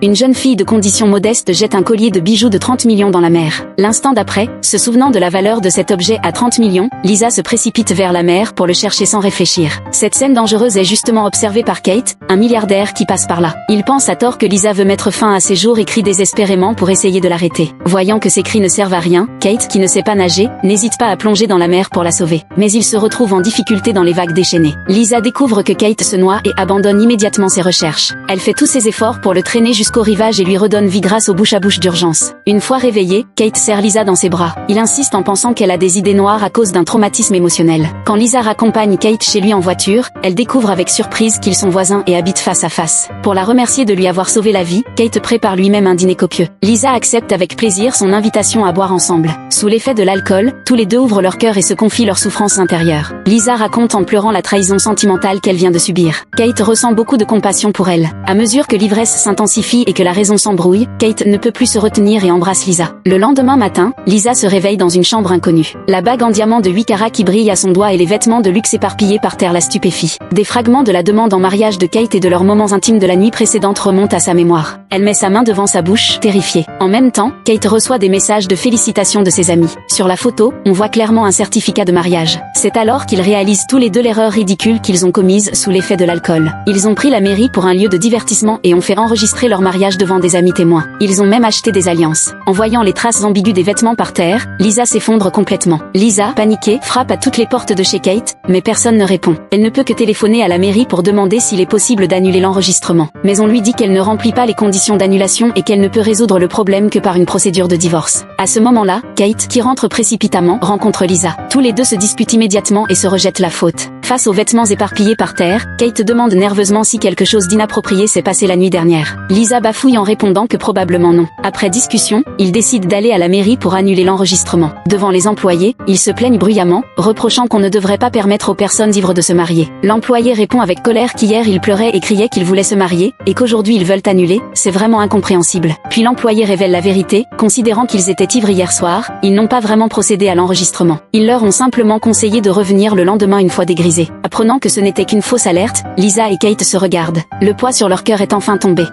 Une jeune fille de condition modeste jette un collier de bijoux de 30 millions dans la mer. L'instant d'après, se souvenant de la valeur de cet objet à 30 millions, Lisa se précipite vers la mer pour le chercher sans réfléchir. Cette scène dangereuse est justement observée par Kate, un milliardaire qui passe par là. Il pense à tort que Lisa veut mettre fin à ses jours et crie désespérément pour essayer de l'arrêter. Voyant que ses cris ne servent à rien, Kate, qui ne sait pas nager, n'hésite pas à plonger dans la mer pour la sauver. Mais il se retrouve en difficulté dans les vagues déchaînées. Lisa découvre que Kate se noie et abandonne immédiatement ses recherches. Elle fait tous ses efforts pour le traîner jusqu'au rivage et lui redonne vie grâce au bouche-à-bouche d'urgence. Une fois réveillée, Kate serre Lisa dans ses bras. Il insiste en pensant qu'elle a des idées noires à cause d'un traumatisme émotionnel. Quand Lisa raccompagne Kate chez lui en voiture, elle découvre avec surprise qu'ils sont voisins et habitent face à face. Pour la remercier de lui avoir sauvé la vie, Kate prépare lui-même un dîner copieux. Lisa accepte avec plaisir son invitation à boire ensemble. Sous l'effet de l'alcool, tous les deux ouvrent leur cœur et se confient leurs souffrances intérieures. Lisa raconte en pleurant la trahison sentimentale qu'elle vient de subir. Kate ressent beaucoup de compassion pour elle. À mesure que l'ivresse s'intensifie et que la raison s'embrouille, Kate ne peut plus se retenir et embrasse Lisa. Le lendemain matin, Lisa se réveille dans une chambre inconnue. La bague en diamant de 8 carats qui brille à son doigt et les vêtements de luxe éparpillés par terre la stupéfient. Des fragments de la demande en mariage de Kate et de leurs moments intimes de la nuit précédente remontent à sa mémoire. Elle met sa main devant sa bouche, terrifiée. En même temps, Kate reçoit des messages de félicitations de ses amis. Sur la photo, on voit clairement un certificat de mariage. C'est alors qu'ils réalisent tous les deux l'erreur ridicule qu'ils ont commise sous l'effet de l'alcool. Ils ont pris la mairie pour un lieu de divertissement et ont fait enregistrer leur mariage devant des amis témoins. Ils ont même acheté des alliances. En voyant les traces ambiguës des vêtements par terre, Lisa s'effondre complètement. Lisa, paniquée, frappe à toutes les portes de chez Kate, mais personne ne répond. Elle ne peut que téléphoner à la mairie pour demander s'il est possible d'annuler l'enregistrement. Mais on lui dit qu'elle ne remplit pas les conditions d'annulation et qu'elle ne peut résoudre le problème que par une procédure de divorce. À ce moment-là, Kate, qui rentre précipitamment, rencontre Lisa. Tous les deux se disputent immédiatement et se rejettent la faute. Face aux vêtements éparpillés par terre, Kate demande nerveusement si quelque chose d'inapproprié s'est passé la nuit dernière. Lisa bafouille en répondant que probablement non. Après discussion, ils décident d'aller à la mairie pour annuler l'enregistrement. Devant les employés, ils se plaignent bruyamment, reprochant qu'on ne devrait pas permettre aux personnes ivres de se marier. L'employé répond avec colère qu'hier il pleurait et criait qu'il voulait se marier, et qu'aujourd'hui ils veulent annuler, c'est vraiment incompréhensible. Puis l'employé révèle la vérité, considérant qu'ils étaient ivres hier soir, ils n'ont pas vraiment procédé à l'enregistrement. Ils leur ont simplement conseillé de revenir le lendemain une fois dégrisés. Apprenant que ce n'était qu'une fausse alerte, Lisa et Kate se regardent. Le poids sur leur cœur est enfin tombé.